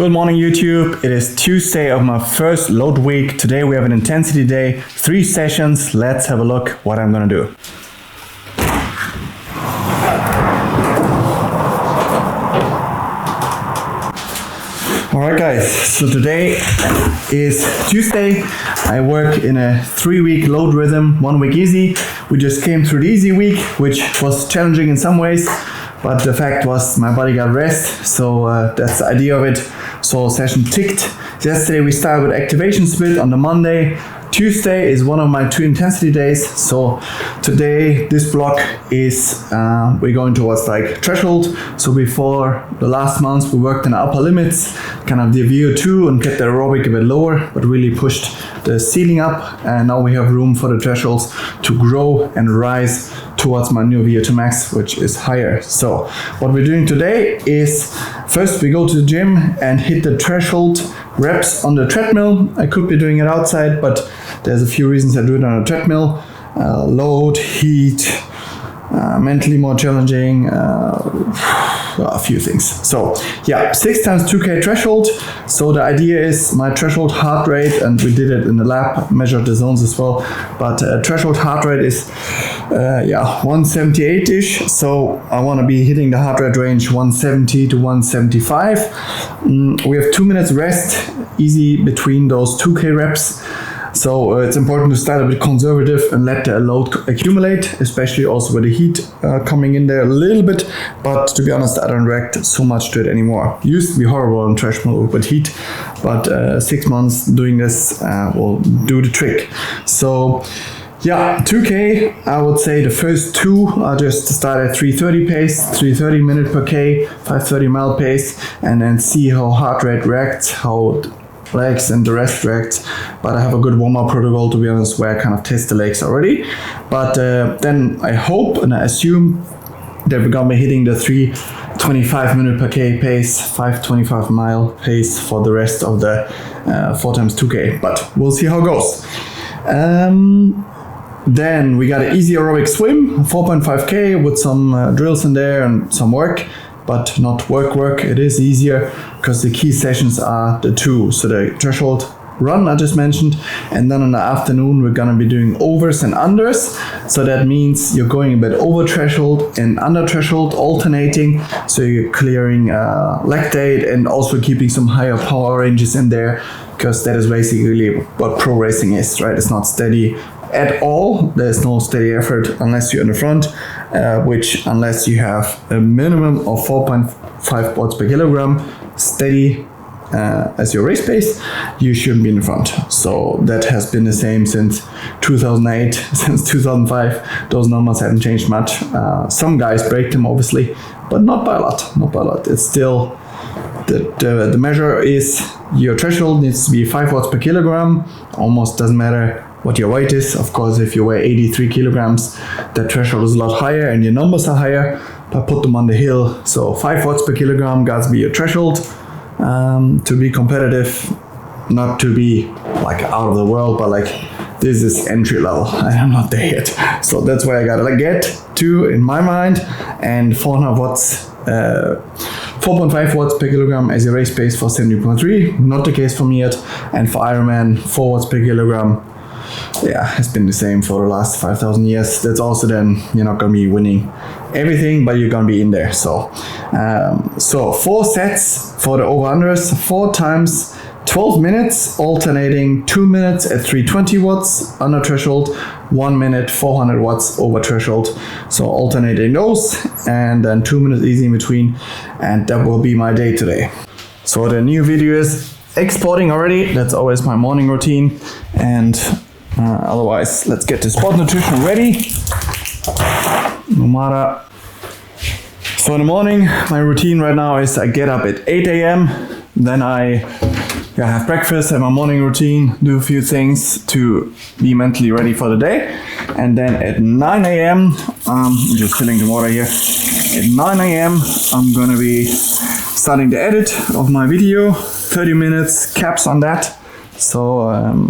Good morning, YouTube. It is Tuesday of my first load week. Today we have an intensity day, 3 sessions. Let's have a look what I'm gonna do. Alright guys, so today is Tuesday. I work in a 3-week load rhythm, 1 week easy. We just came through the easy week, which was challenging in some ways, but the fact was my body got rest, so that's the idea of it. So session ticked. Yesterday we started with activation split on the Monday. Tuesday is one of my 2 intensity days, so today this block is we're going towards like threshold. So before the last months we worked in the upper limits, kind of the VO2 and kept the aerobic a bit lower, but really pushed the ceiling up, and now we have room for the thresholds to grow and rise towards my new VO2 max, which is higher. So what we're doing today is first we go to the gym and hit the threshold reps on the treadmill. I could be doing it outside, but there's a few reasons I do it on a treadmill. Load, heat, mentally more challenging, a few things. So yeah, 6 times 2K threshold. So the idea is my threshold heart rate, and we did it in the lab, measured the zones as well, but threshold heart rate is 178-ish. So I want to be hitting the heart rate range 170 to 175. We have 2 minutes rest, easy between those 2K reps. So it's important to start a bit conservative and let the load accumulate, especially also with the heat coming in there a little bit. But to be honest, I don't react so much to it anymore. Used to be horrible on treadmill with heat, but 6 months doing this will do the trick. So yeah, 2K, I would say the first 2 are just start at 330 pace, 330 minute per K, 530 mile pace, and then see how heart rate reacts, how legs and the rest reacts. But I have a good warm-up protocol, to be honest, where I kind of test the legs already. But then I hope and I assume that we're gonna be hitting the 325 minute per K pace, 525 mile pace for the rest of the 4 times 2K, but we'll see how it goes. Then we got an easy aerobic swim, 4.5K with some drills in there and some work, but not work. It is easier because the key sessions are the 2. So the threshold run I just mentioned, and then in the afternoon we're gonna be doing overs and unders. So that means you're going a bit over threshold and under threshold, alternating. So you're clearing lactate and also keeping some higher power ranges in there, because that is basically what pro racing is, right? It's not steady at all. There's no steady effort unless you're in the front, which unless you have a minimum of 4.5 watts per kilogram steady as your race pace, you shouldn't be in the front. So that has been the same since 2008, since 2005. Those numbers haven't changed much. Some guys break them obviously, but not by a lot. It's still the measure is your threshold needs to be 5 watts per kilogram. Almost doesn't matter what your weight is. Of course, if you weigh 83 kilograms, the threshold is a lot higher and your numbers are higher, but put them on the hill. So 5 watts per kilogram got to be your threshold to be competitive, not to be like out of the world, but like this is entry level. I am not there yet. So that's where I gotta get to in my mind. And 400 watts, 4.5 watts per kilogram as your race pace for 70.3. Not the case for me yet. And for Ironman, 4 watts per kilogram. Yeah, has been the same for the last 5,000 years. That's also then you're not gonna be winning everything, but you're gonna be in there. So 4 sets for the over-unders, 4 times 12 minutes, alternating 2 minutes at 320 watts under threshold, 1 minute 400 watts over threshold. So alternating those, and then 2 minutes easy in between, and that will be my day today. So the new video is exporting already. That's always my morning routine, and otherwise, let's get the sport nutrition ready. No matter. So in the morning, my routine right now is I get up at 8 a.m. Then I have breakfast, have my morning routine, do a few things to be mentally ready for the day. And then at 9 a.m., I'm just filling the water here. At 9 a.m., I'm gonna be starting the edit of my video, 30 minutes caps on that. So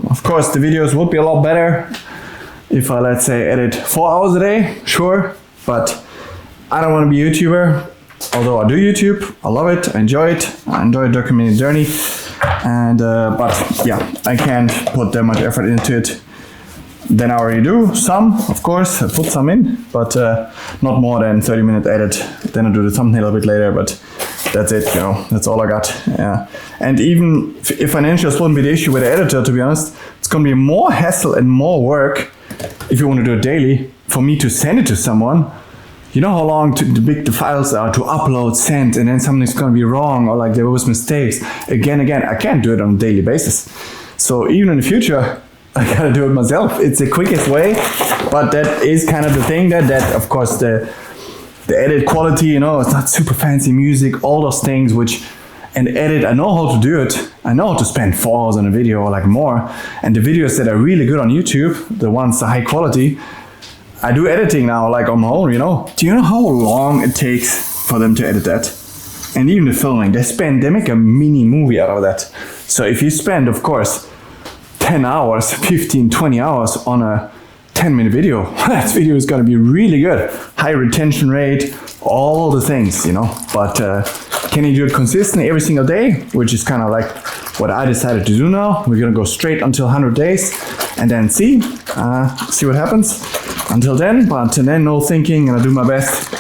of course the videos would be a lot better if I, let's say, edit 4 hours a day, sure, but I don't want to be a YouTuber. Although I do YouTube, I love it, I enjoy documenting the journey, and but yeah, I can't put that much effort into it. Then I already do some, of course, I put some in, but not more than 30-minute edit. Then I do the thumbnail a bit later, but that's it, you know, that's all I got. Yeah. And even if financials wouldn't be the issue with the editor, to be honest, it's gonna be more hassle and more work if you want to do it daily for me to send it to someone. You know how long the files are to upload, send, and then something's gonna be wrong or like there was mistakes. Again, I can't do it on a daily basis. So even in the future, I gotta do it myself. It's the quickest way, but that is kind of the thing that of course the edit quality, you know, it's not super fancy music, all those things and edit, I know how to do it. I know how to spend 4 hours on a video or like more. And the videos that are really good on YouTube, the ones the high quality, I do editing now like on my own, you know. Do you know how long it takes for them to edit that? And even the filming, they make a mini movie out of that. So if you spend, of course, 10 hours, 15, 20 hours on a 10-minute video, that video is gonna be really good. High retention rate, all the things, you know. But can you do it consistently every single day? Which is kind of like what I decided to do now. We're gonna go straight until 100 days and then see what happens. Until then, no thinking, and I do my best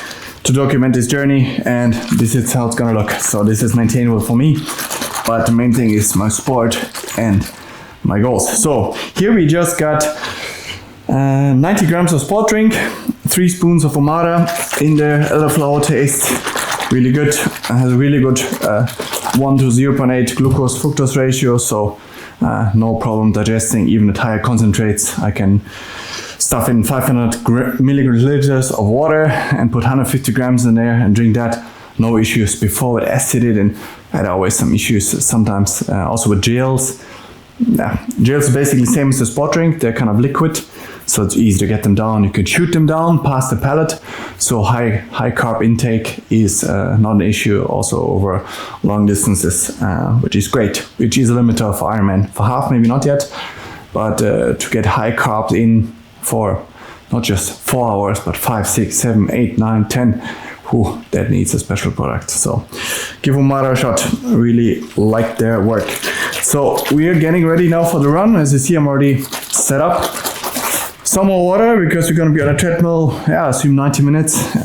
to document this journey, and this is how it's gonna look. So this is maintainable for me, but the main thing is my sport and my goals. So here we just got 90 grams of sport drink, 3 spoons of Omada in there, elderflower taste, really good. It has a really good 1 to 0.8 glucose fructose ratio, so no problem digesting even at higher concentrates. I can stuff in 500 milliliters of water and put 150 grams in there and drink that. No issues. Before with acid, and I had always some issues sometimes also with gels. Yeah, gels are basically the same as the sport drink. They're kind of liquid, so it's easy to get them down. You can shoot them down past the palate. So high carb intake is not an issue also over long distances, which is great, which is a limiter for Ironman. For half, maybe not yet, but to get high carbs in for not just 4 hours, but 5, 6, 7, 8, 9, 10, that needs a special product. So give Omada a shot. Really like their work. So we are getting ready now for the run. As you see, I'm already set up. Some more water because we're going to be on a treadmill. Yeah, I assume 90 minutes.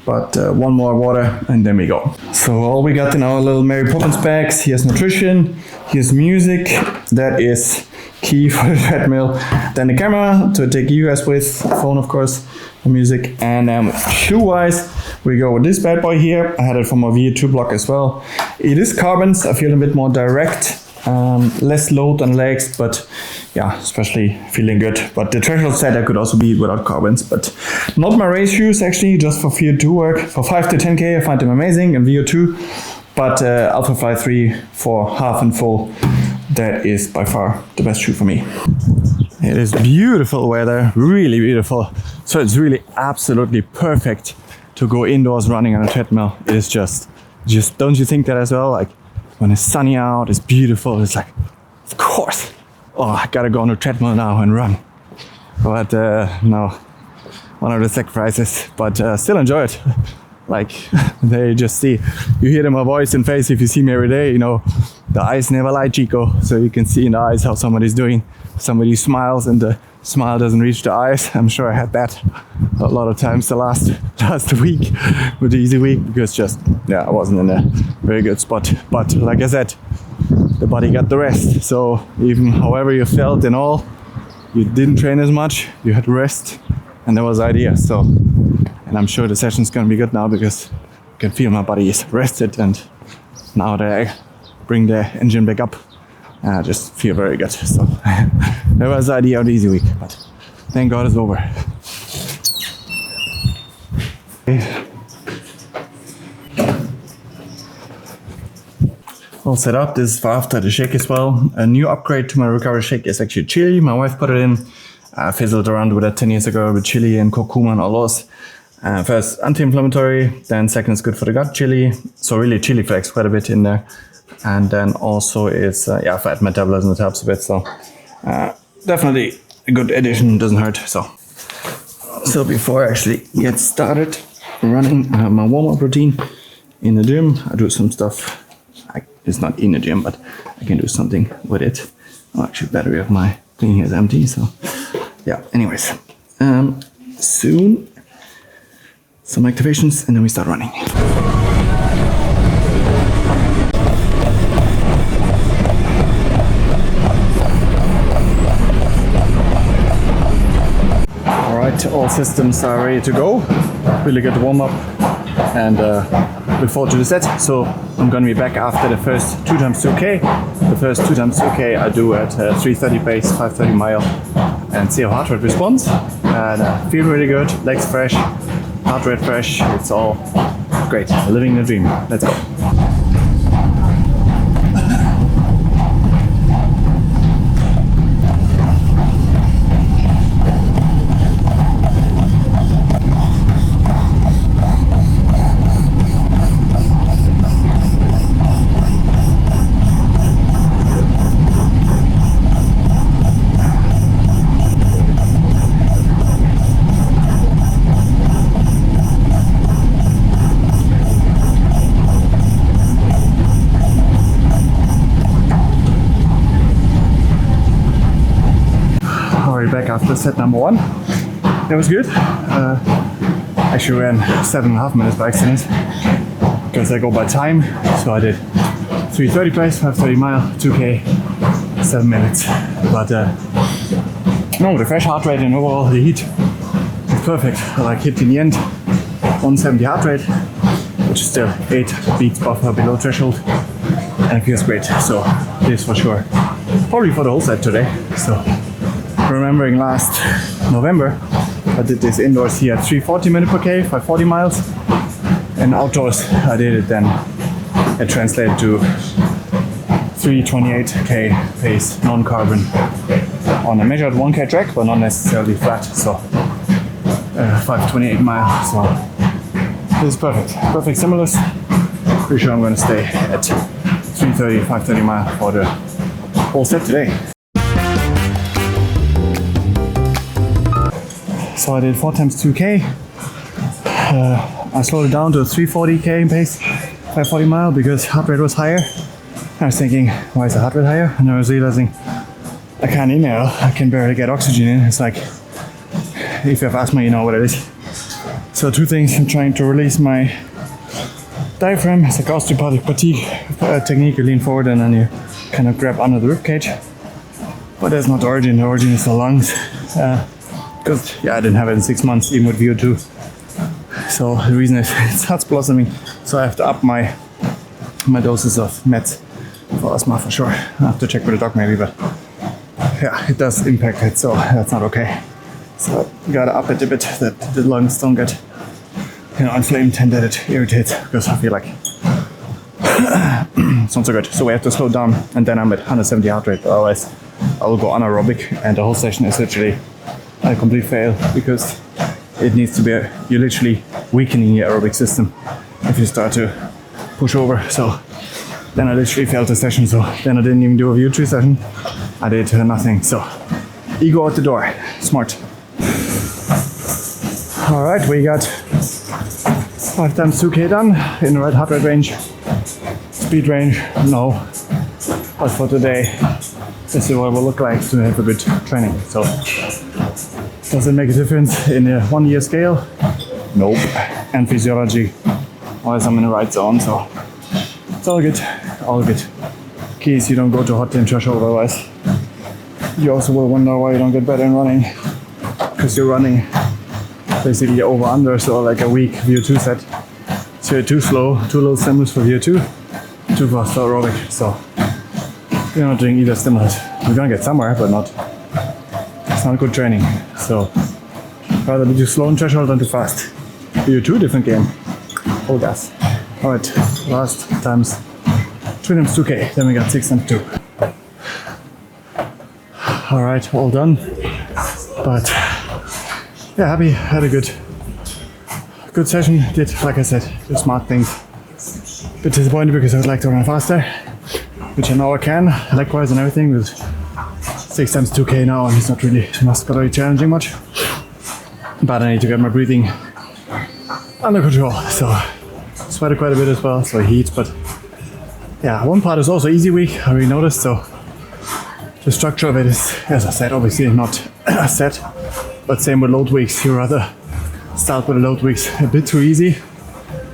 But one more water and then we go. So all we got in our little Mary Poppins bags. Here's nutrition. Here's music. That is key for the treadmill. Then the camera to take you guys with, phone of course, the music. And shoe wise, we go with this bad boy here. I had it from a VO2 block as well. It is carbons. I feel a bit more direct, less load on legs, but yeah, especially feeling good. But the threshold said I could also be without carbons, but not my race shoes actually, just for VO2 work. For 5 to 10K, I find them amazing in VO2, but Alpha Fly 3 for half and full, that is by far the best shoe for me. It is beautiful weather, really beautiful. So it's really absolutely perfect to go indoors running on a treadmill. It is just don't you think that as well? Like when it's sunny out, it's beautiful. It's like, of course, oh, I gotta go on a treadmill now and run. But no, one of the sacrifices, but still enjoy it. Like they just see, you hear my voice and face if you see me every day, you know, the eyes never lie, Chico. So you can see in the eyes how somebody's doing. Somebody smiles and the smile doesn't reach the eyes. I'm sure I had that a lot of times the last week with the easy week, because I wasn't in a very good spot. But like I said, the body got the rest. So even however you felt and all, you didn't train as much, you had rest, and that was the idea. So, and I'm sure the session's gonna be good now because I can feel my body is rested, and now that I bring the engine back up, I just feel very good. So that was the idea of the easy week, but thank God it's over. Okay. All set up. This is for after the shake as well. A new upgrade to my recovery shake is actually chili. My wife put it in. I fizzled around with it 10 years ago with chili and curcuma and all those. First, anti-inflammatory. Then second is good for the gut chili. So really chili flakes quite a bit in there. And then also it's fat metabolism, it helps a bit. So definitely a good addition, doesn't hurt. So before I actually get started, running. I have my warm-up routine in the gym. I do some stuff. It's not in the gym, but I can do something with it. Oh, actually, battery of my thing here is empty. So, yeah. Anyways, soon some activations, and then we start running. Alright, all systems are ready to go. Really good warm up and look forward to the set. So I'm gonna be back after the first 2x2K. The first 2x2K I do at 3:30 pace, 5:30 mile, and see how heart rate responds. And feel really good, legs fresh, heart rate fresh. It's all great. Living the dream. Let's go. Back after set number 1. That was good. Actually ran 7.5 minutes by accident because I go by time. So I did 3:30 pace, 5:30 mile, 2K, 7 minutes. But no, the fresh heart rate and overall the heat is perfect. I like hit in the end 170 heart rate, which is still 8 beats buffer below threshold, and it feels great. So this for sure. Probably for the whole set today. So. Remembering last November, I did this indoors here at 340 minutes per K, 540 miles, and outdoors I did it then. It translated to 328K pace, non-carbon, on a measured 1K track, but not necessarily flat. So 528 miles. So this is perfect. Perfect stimulus. Pretty sure I'm going to stay at 330, 530 mile for the whole set today. So I did 4x2K. I slowed it down to 340K in pace, 540 mile, because heart rate was higher. I was thinking, why is the heart rate higher? And I was realizing I can't inhale. I can barely get oxygen in. It's like, if you have asthma, you know what it is. So 2 things. I'm trying to release my diaphragm. It's like osteopathic fatigue technique. You lean forward and then you kind of grab under the rib cage. But that's not the origin. The origin is the lungs. Because I didn't have it in 6 months, even with VO2. So the reason is it starts blossoming. So I have to up my doses of meds for asthma for sure. I have to check with the doc maybe, but yeah, it does impact it, so that's not okay. So you gotta up it a bit that the lungs don't get inflamed and that it irritates, because I feel like it's not so good. So we have to slow down, and then I'm at 170 heart rate, otherwise I will go anaerobic and the whole session is literally a complete fail, because it needs to be you're literally weakening your aerobic system if you start to push over. So then I literally failed the session. So then I didn't even do a VO3 session. I did nothing. So ego out the door. Smart. All right, we got 5x2K done in the right heart rate range. Speed range, no. But for today, this is what it will look like to have a good training. So does it make a difference in a 1 year scale? Nope. And physiology, always I'm in the right zone, so it's all good, all good. Key is you don't go to hot in threshold, otherwise you also will wonder why you don't get better in running, because you're running basically over under, so like a weak VO2 set. So you're too slow, too low stimulus for VO2, too fast for aerobic, so you're not doing either stimulus. You're gonna get somewhere, but it's not good training. So rather do slow in threshold than too fast. VO2, different game. Full gas. Alright, last times 3x2K, then we got 6x2. Alright, all done. But yeah, happy, had a good session. Did, like I said, the smart things. Bit disappointed because I would like to run faster, which I know I can, likewise and everything, with 6x2K now, and it's not really challenging much. But I need to get my breathing under control. So sweated quite a bit as well, so heat, but yeah, one part is also easy week, I already noticed, so the structure of it is, as I said, obviously not set, but same with load weeks. You rather start with the load weeks a bit too easy.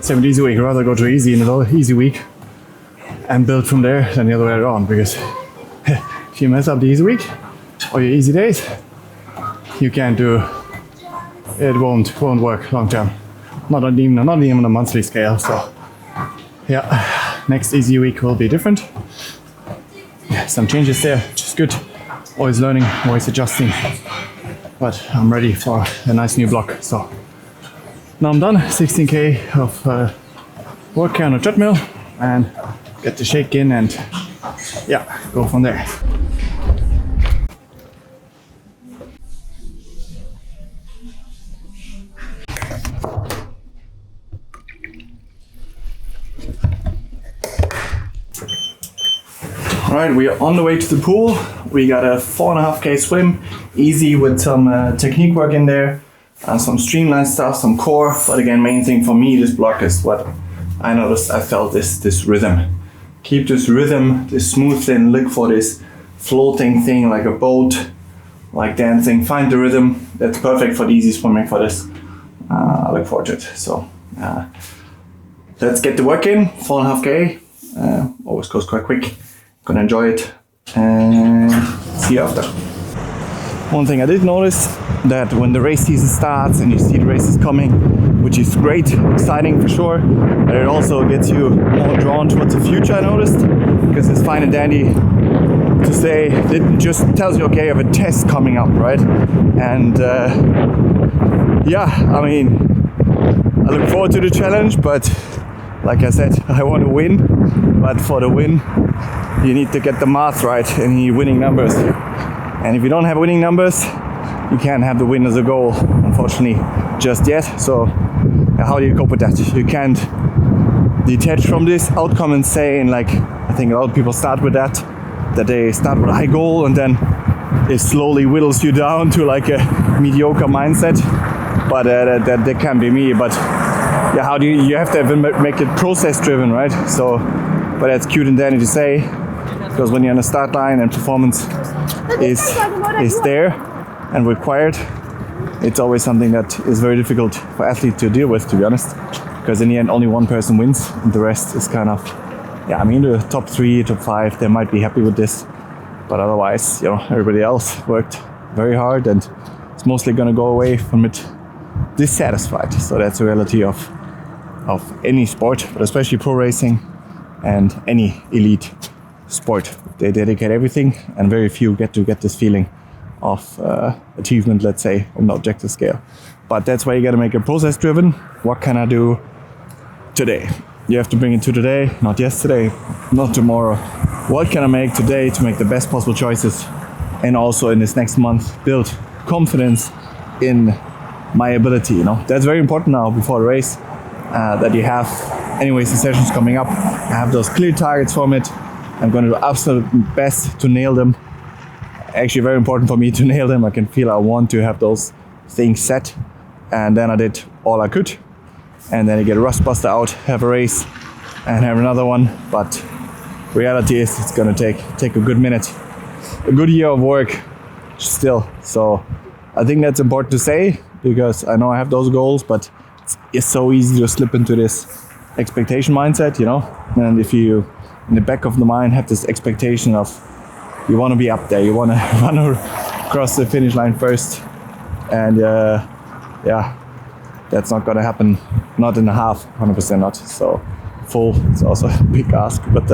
Same with easy week, rather go too easy in a easy week and build from there than the other way around, because if you mess up the easy week or your easy days, you can't do it, won't work long term. Not even on a monthly scale. So yeah, next easy week will be different. Some changes there, which is good. Always learning, always adjusting. But I'm ready for a nice new block. So now I'm done. 16k of work on a treadmill and get the shake in and yeah, go from there. Alright, we are on the way to the pool. We got a 4.5k swim, easy with some technique work in there, and some streamlined stuff, some core. But again, main thing for me, this block is what I noticed. I felt this rhythm. Keep this rhythm, this smooth thing. Look for this floating thing like a boat, like dancing. Find the rhythm. That's perfect for the easy swimming for this. I look forward to it. So let's get the work in. 4.5k. Always goes quite quick. Gonna enjoy it and see you after. One thing I did notice, that when the race season starts and you see the races coming, which is great, exciting for sure, but it also gets you more drawn towards the future, I noticed, because it's fine and dandy to say, it just tells you, okay, you have a test coming up, right? And yeah, I mean, I look forward to the challenge, but like I said, I want to win, but for the win, you need to get the math right and you need winning numbers. And if you don't have winning numbers, you can't have the win as a goal, unfortunately, just yet. So how do you cope with that? You can't detach from this outcome and say, and like, I think a lot of people start with that they start with a high goal and then it slowly whittles you down to like a mediocre mindset. But that can be me. But yeah, how do you have to make it process driven, right? So, but that's cute and dandy to say, because when you're on the start line and performance is there and required, it's always something that is very difficult for athletes to deal with, to be honest, because in the end only one person wins and the rest is kind of, yeah, I mean the top 3, top 5, they might be happy with this, but otherwise, you know, everybody else worked very hard and it's mostly gonna go away from it dissatisfied. So that's the reality of any sport, but especially pro racing and any elite sport. They dedicate everything and very few get this feeling of achievement, let's say, on the objective scale. But that's why you gotta make it process driven. What can I do today? You have to bring it to today, not yesterday, not tomorrow. What can I make today to make the best possible choices? And also in this next month, build confidence in my ability, you know. That's very important now before the race, that you have anyways the sessions coming up. I have those clear targets from it. I'm going to do absolute best to nail them. Actually very important for me to nail them. I can feel I want to have those things set. And then I did all I could. And then you get a rust buster out, have a race and have another one. But reality is it's going to take a good minute. A good year of work still. So I think that's important to say, because I know I have those goals, but it's so easy to slip into this expectation mindset, you know. And if you in the back of the mind have this expectation of you want to be up there, you want to cross the finish line first, and yeah, that's not gonna happen, not in a half, 100% not. So full, it's also a big ask, but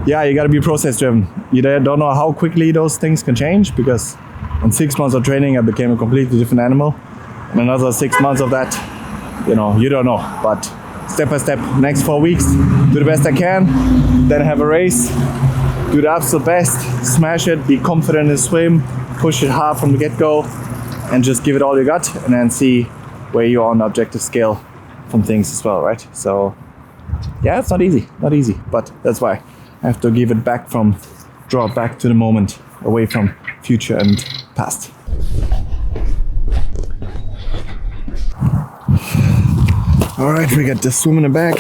yeah, you gotta be process driven. You don't know how quickly those things can change, because in 6 months of training I became a completely different animal, and another 6 months of that, you know, you don't know. But step by step, next 4 weeks, do the best I can, then have a race, do the absolute best, smash it, be confident in the swim, push it hard from the get-go, and just give it all you got, and then see where you are on the objective scale from things as well, right? So yeah, it's not easy, but that's why I have to give it back draw it back to the moment, away from future and past. All right, we got the swim in the bag.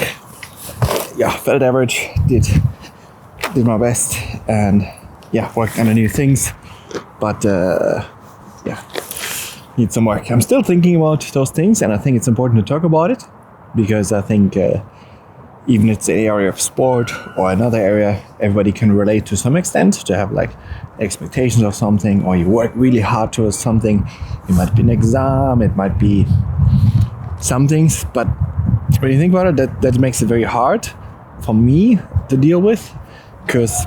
Yeah, felt average. Did my best, and yeah, worked on the new things. But yeah, need some work. I'm still thinking about those things, and I think it's important to talk about it because I think even if it's an area of sport or another area, everybody can relate to some extent, to have like expectations of something, or you work really hard towards something. It might be an exam, it might be some things, but when you think about it, that makes it very hard for me to deal with, because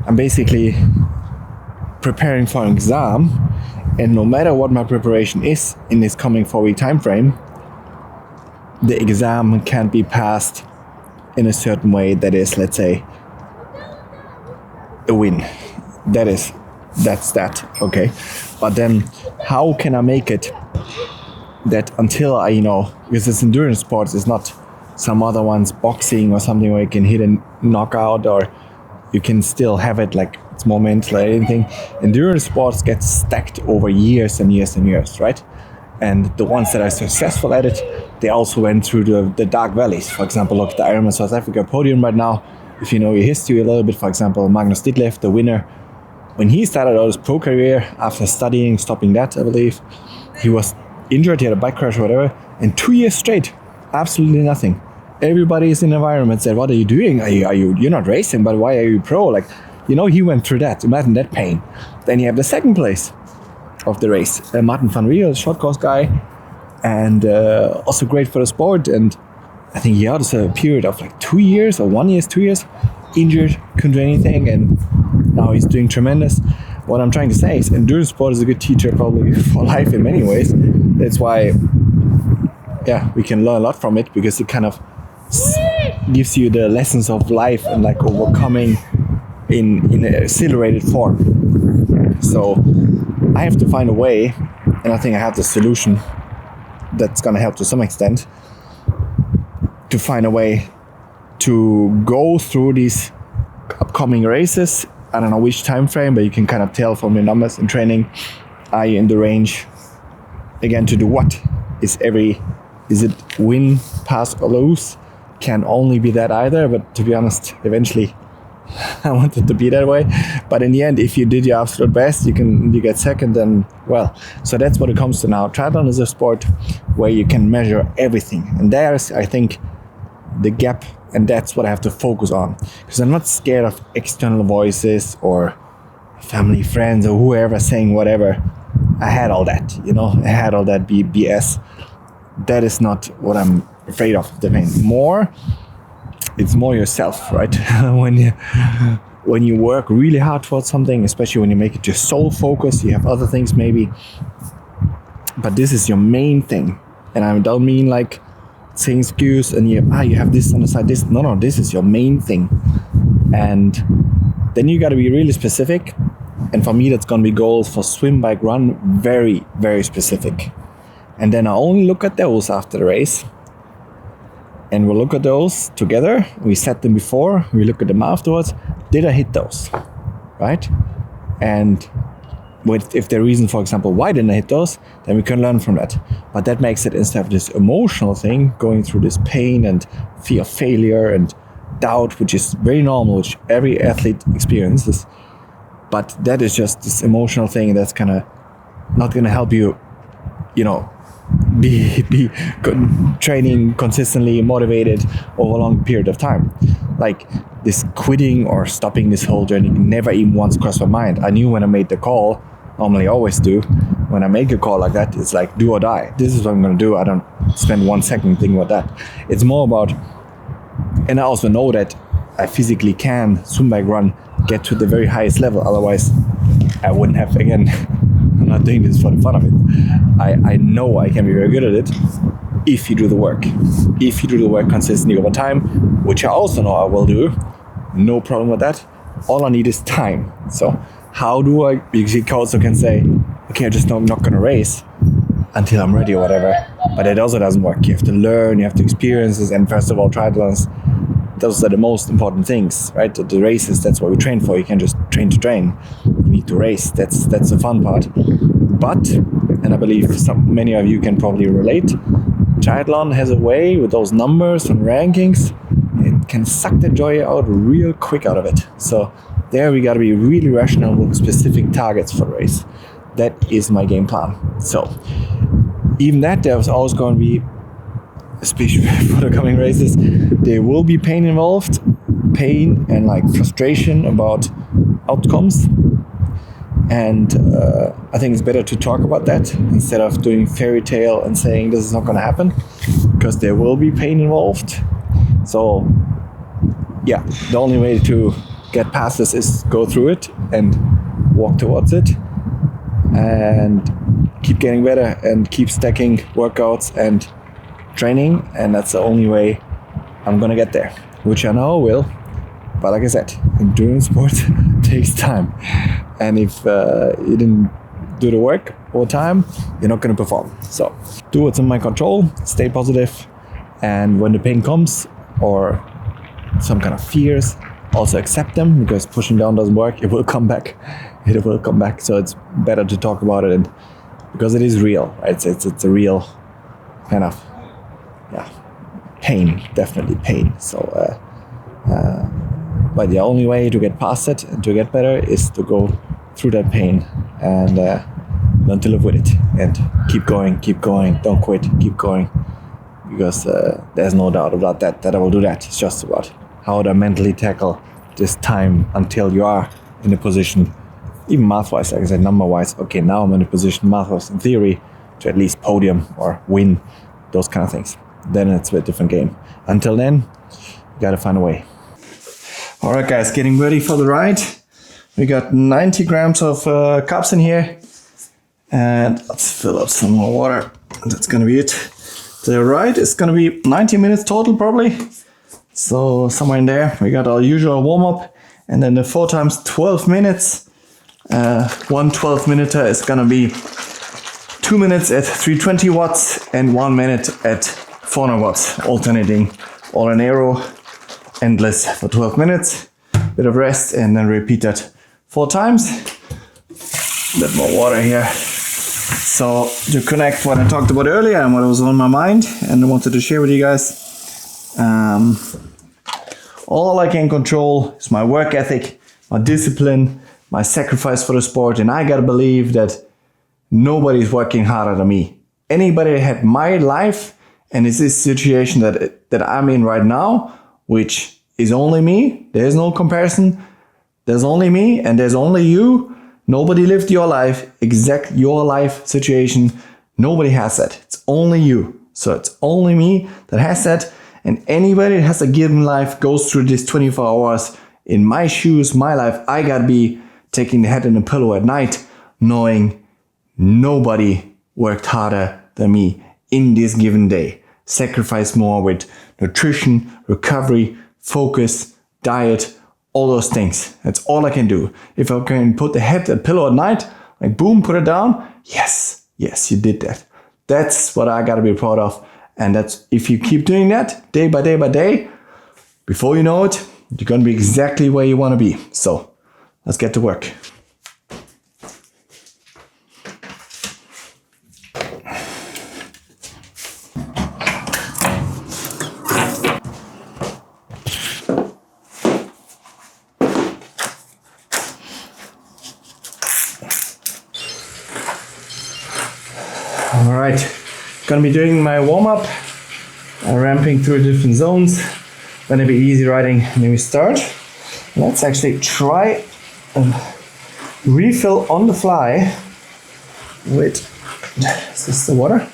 I'm basically preparing for an exam, and no matter what my preparation is in this coming 4-week time frame, the exam can't be passed in a certain way that is, let's say, a win. That's that, okay? But then how can I make it that until I, because it's endurance sports, it's not some other ones, boxing or something where you can hit a knockout, or you can still have it like it's more mental or anything. Endurance sports get stacked over years and years and years, right? And the ones that are successful at it, they also went through the dark valleys. For example, look at the Ironman South Africa podium right now. If you know your history a little bit, for example, Magnus Ditlev, the winner, when he started out his pro career after stopping that, I believe, he was injured, he had a bike crash or whatever, and 2 years straight, absolutely nothing. Everybody is in the environment said, what are you doing? You're not racing, but why are you pro? Like, he went through that. Imagine that pain. Then you have the second place of the race, Martin van Riel, short course guy, and also great for the sport. And I think he had a period of like 2 years or 1 year, 2 years, injured, couldn't do anything, and now he's doing tremendous. What I'm trying to say is endurance sport is a good teacher probably for life in many ways. That's why, we can learn a lot from it, because it kind of gives you the lessons of life and like overcoming in an accelerated form. So I have to find a way, and I think I have the solution that's going to help to some extent, to find a way to go through these upcoming races. I don't know which time frame, but you can kind of tell from your numbers in training, are you in the range again to do what? Is it win, pass or lose? Can only be that either, but to be honest, eventually I want it to be that way. But in the end, if you did your absolute best, you get second, then well. So that's what it comes to now. Triathlon is a sport where you can measure everything, and there's, I think, the gap, and that's what I have to focus on, because I'm not scared of external voices or family, friends, or whoever saying whatever. I had all that, I had all that BS. That is not what I'm afraid of. It's more yourself, right? when you work really hard towards something, especially when you make it your sole focus, you have other things maybe, but this is your main thing. And I don't mean like saying excuse and you have this on the side, this. No, this is your main thing. And then you got to be really specific. And for me, that's going to be goals for swim, bike, run, very, very specific. And then I only look at those after the race. And we'll look at those together. We set them before, we look at them afterwards. Did I hit those, right? And if the reason, for example, why didn't I hit those, then we can learn from that. But that makes it, instead of this emotional thing, going through this pain and fear of failure and doubt, which is very normal, which every athlete experiences. But that is just this emotional thing that's kind of not going to help you, be training consistently, motivated over a long period of time. Like this quitting or stopping this whole journey never even once crossed my mind. I knew when I made the call, normally I always do, when I make a call like that, it's like do or die. This is what I'm going to do. I don't spend 1 second thinking about that. It's more about, and I also know that I physically can swim, bike, run, get to the very highest level. Otherwise, I wouldn't have, again, I'm not doing this for the fun of it. I know I can be very good at it if you do the work. If you do the work consistently over time, which I also know I will do, no problem with that. All I need is time. So how do I, because you also can say, okay, I just know I'm not going to race until I'm ready or whatever. But it also doesn't work. You have to learn, you have to experience this. And first of all, triathlons, those are the most important things, right? The races, that's what we train for. You can't just train to train. You need to race. That's the fun part. But, and I believe many of you can probably relate, triathlon has a way with those numbers and rankings, it can suck the joy out real quick out of it. So there we got to be really rational with specific targets for the race. That is my game plan. So even that, there's always going to be, especially for the coming races, there will be pain involved, pain and like frustration about outcomes. And I think it's better to talk about that instead of doing fairy tale and saying this is not going to happen, because there will be pain involved. So yeah, the only way to get past this is go through it and walk towards it and keep getting better and keep stacking workouts and training. And that's the only way I'm going to get there, which I know I will. But like I said, endurance sport takes time. And if you didn't do the work all the time, you're not going to perform. So do what's in my control, stay positive, and when the pain comes or some kind of fears, also accept them, because pushing down doesn't work. It will come back. It will come back. So it's better to talk about it, and because it is real. Right? It's a real kind of pain, definitely pain. So but the only way to get past it and to get better is to go through that pain and learn to live with it and keep going, don't quit, keep going, because there's no doubt about that I will do that. It's just about how to mentally tackle this time until you are in a position, even math-wise, like I said, number-wise, okay, now I'm in a position math-wise in theory to at least podium or win, those kind of things. Then it's a different game. Until then, you gotta find a way. All right, guys, getting ready for the ride. We got 90 grams of carbs in here, and let's fill up some more water. That's gonna be it. The ride is gonna be 90 minutes total, probably. So somewhere in there, we got our usual warm up, and then the 4 times 12 minutes. One 12-minuter is gonna be 2 minutes at 320 watts and 1 minute at 400 watts, alternating all in aero. Endless for 12 minutes, bit of rest, and then repeat that 4 times. A bit more water here. So to connect what I talked about earlier and what was on my mind and I wanted to share with you guys, all I can control is my work ethic, my discipline, my sacrifice for the sport, and I gotta believe that nobody's working harder than me. Anybody that had my life and is this situation that I'm in right now, which is only me, there's no comparison, there's only me and there's only you. Nobody lived your life, exact your life situation. Nobody has that. It's only you. So it's only me that has that. And anybody that has a given life goes through this 24 hours in my shoes, my life. I gotta be taking the head in a pillow at night, knowing nobody worked harder than me in this given day. Sacrifice more with nutrition, recovery, focus, diet, all those things. That's all I can do. If I can put the head at pillow at night, like boom, put it down. Yes, you did that. That's what I gotta be proud of. And that's, if you keep doing that day by day by day, before you know it, you're gonna be exactly where you wanna be. So let's get to work. All right, gonna be doing my warm-up, ramping through different zones. Gonna be easy riding when we start. Let's actually try and refill on the fly with, is this the water?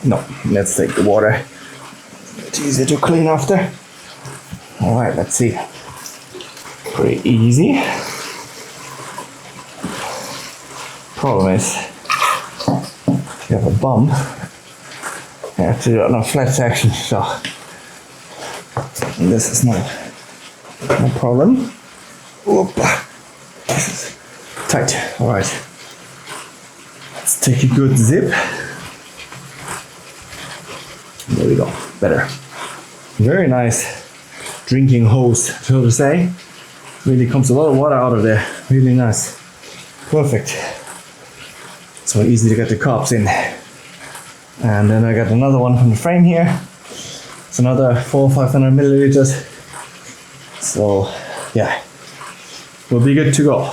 No, let's take the water. It's easier to clean after. All right, let's see. Pretty easy. Problem is, you have a bump, you have to do it on a flat section, so this is no problem. Oop. This is tight. All right, let's take a good zip. There we go, better. Very nice drinking hose, so to say. Really comes a lot of water out of there. Really nice. Perfect. so easy to get the carbs in. And then I got another one from the frame here. It's another 400-500 milliliters. So yeah, we'll be good to go.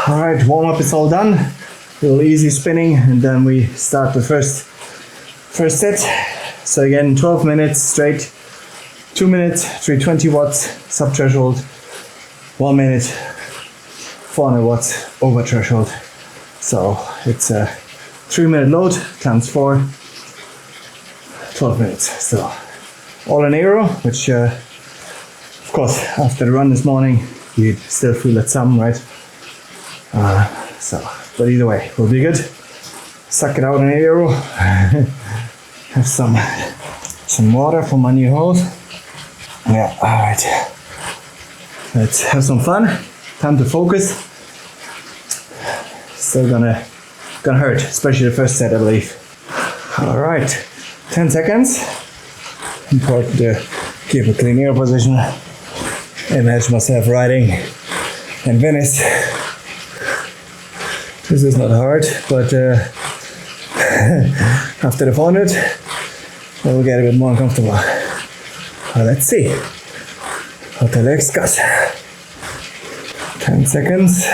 All right, warm up is all done. A little easy spinning, and then we start the first set. So again, 12 minutes straight, 2 minutes, 320 watts sub threshold, 1 minute, 400 watts over threshold. So it's a 3-minute load times 4, 12 minutes. So all in aero, which of course after the run this morning you still feel it some, right? But either way, we'll be good. Suck it out in aero. Have some water for my new hose. Yeah, all right. Let's have some fun. Time to focus. Still gonna hurt, especially the first set, I believe. All right, 10 seconds. Important to keep a clean air position. Imagine myself riding in Venice. This is not hard, but after the 400, it will get a bit more uncomfortable. Well, let's see how the legs got. 10 seconds.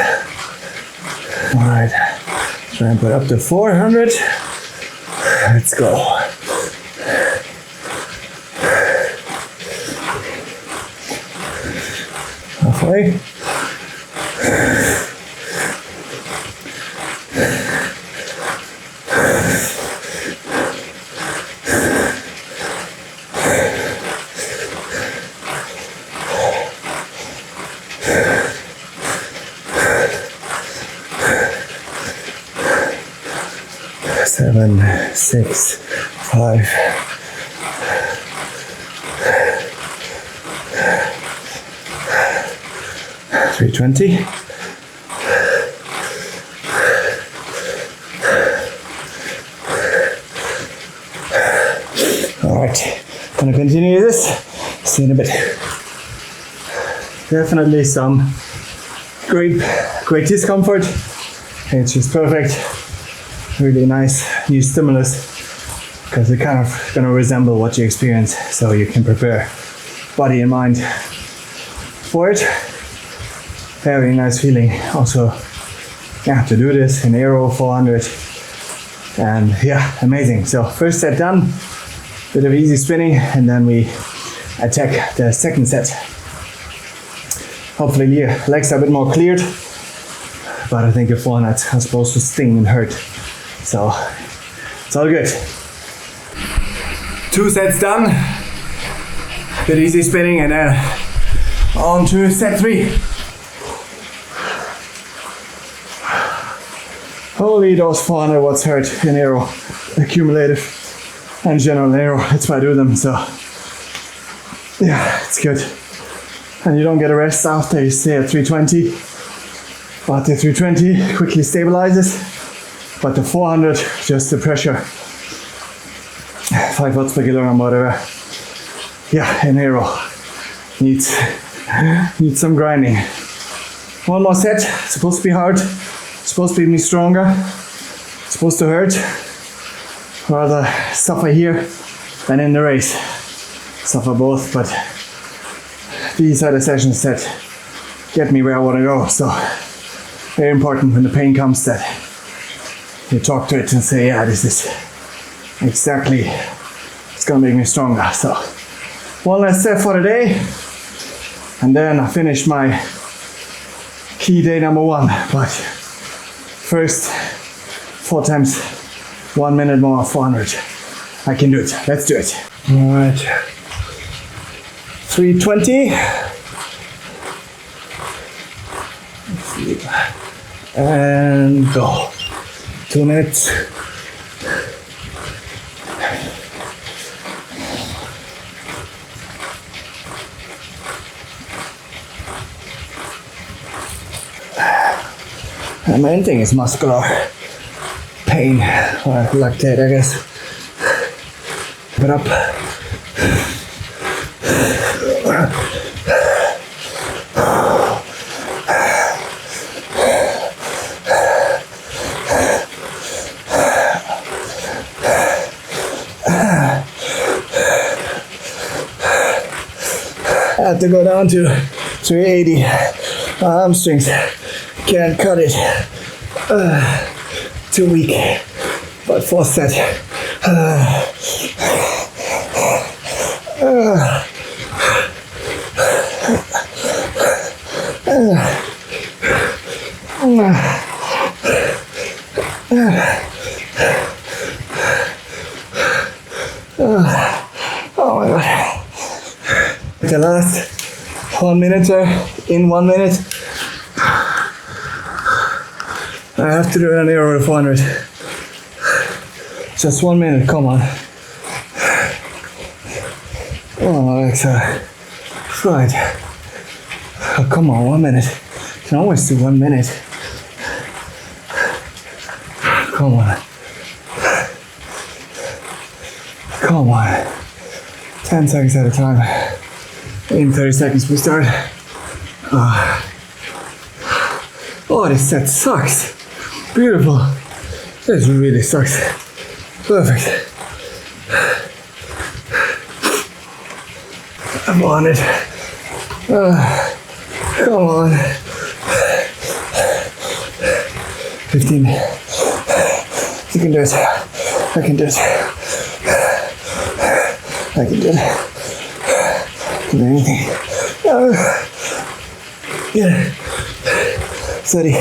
All right, try and put up to 400. Let's go. Halfway. Seven, 6, 5. $320. All right, gonna continue this. See you in a bit. Definitely some great discomfort. It's just perfect. Really nice new stimulus, because it kind of gonna resemble what you experience, so you can prepare body and mind for it. Very nice feeling. Also, yeah, to do this in aero 400, and yeah, amazing. So first set done, bit of easy spinning, and then we attack the second set. Hopefully your legs are a bit more cleared, but I think your 400 are supposed to sting and hurt. So it's all good. 2 sets done. Bit easy spinning, and then on to set 3. Holy, those 400 watts hurt in aero, accumulative and general aero. That's why I do them. So yeah, it's good. And you don't get a rest after, you stay at 320. But the 320 quickly stabilizes. But the 400, just the pressure, 5 watts per kilogram, whatever. Yeah, in aero needs some grinding. 1 more set. It's supposed to be hard. It's supposed to make me stronger. It's supposed to hurt. Rather suffer here than in the race. Suffer both, but these are the sessions that get me where I want to go. So very important when the pain comes that you talk to it and say, yeah, this is exactly, it's gonna make me stronger. So 1 last set for the day, and then I finish my key day number 1. But first, 4 times 1 minute more, 400. I can do it. Let's do it. All right. 320. And go. 2 minutes. The main thing is muscular pain, or lactate, I guess. Put up. had to go down to 380. My hamstrings can't cut it. Too weak. But 4th set. Oh my god. The last 1 minute in 1 minute. I have to do an aero 400. Just 1 minute, come on. Oh, my legs are fried. Oh, come on, 1 minute. You can always do 1 minute. Come on. Come on. 10 seconds at a time. In 30 seconds we start. Oh, this set sucks. Beautiful. This really sucks. Perfect. I'm on it. Come on. 15. You can do it. I can do it. I can do it. I can do anything. Yeah. Steady.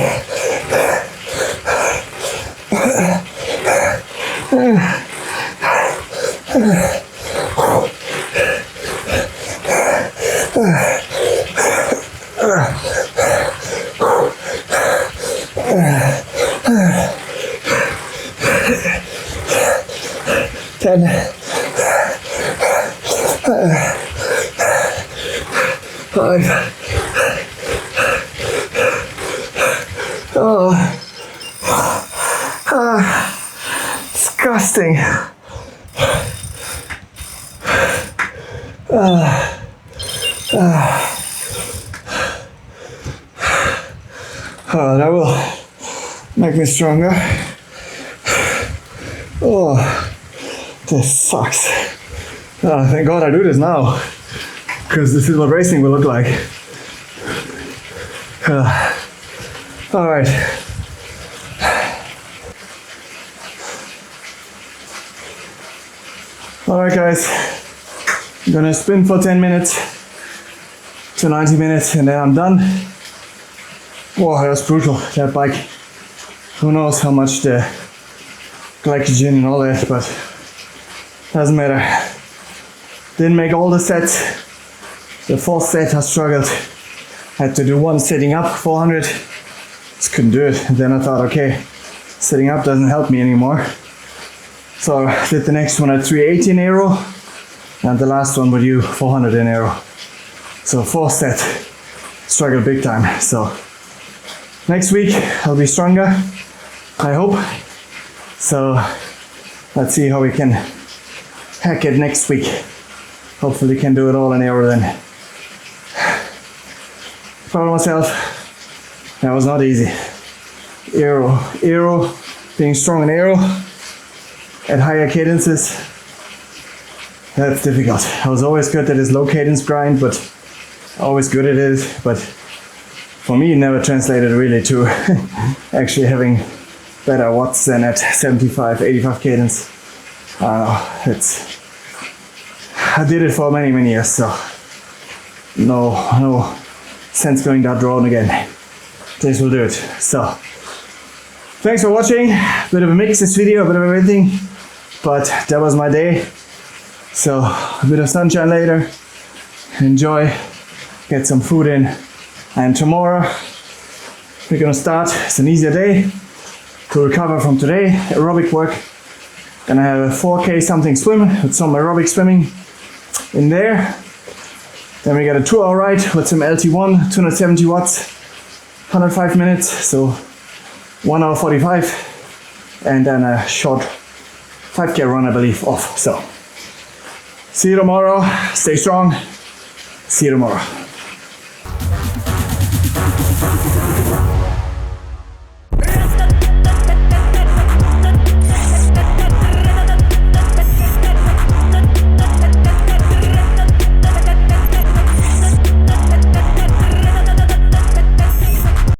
Disgusting. That will make me stronger. Oh, this sucks. Thank God I do this now, because this is what racing will look like. All right. All right, guys. I'm gonna spin for 10 minutes to 90 minutes, and then I'm done. Wow, that was brutal, that bike. Who knows how much the glycogen and all that, but doesn't matter. Didn't make all the sets. The 4th set I struggled. Had to do one sitting up, 400. Just couldn't do it. And then I thought, okay, sitting up doesn't help me anymore. So I did the next one at 380 in aero, and the last one with you 400 in aero. So 4th set, struggled big time. So next week I'll be stronger, I hope. So let's see how we can hack it next week. Hopefully can do it all in aero then. Proud of myself. That was not easy. Aero, being strong in aero at higher cadences, that's difficult. I was always good at this low cadence grind, but always good at it, but for me it never translated really to actually having better watts than at 75, 85 cadence. I did it for many years, so no sense going that road again. This will do it. So thanks for watching. Bit of a mix this video, a bit of everything, but that was my day. So a bit of sunshine later. Enjoy, get some food in, and tomorrow we're gonna start. It's an easier day to recover from today. Aerobic work. Gonna have a 4K something swim with some aerobic swimming in there. Then we got a 2-hour ride with some LT1, 270 watts, 105 minutes, so 1 hour 45, and then a short 5K run, I believe, off. So see you tomorrow. Stay strong. See you tomorrow.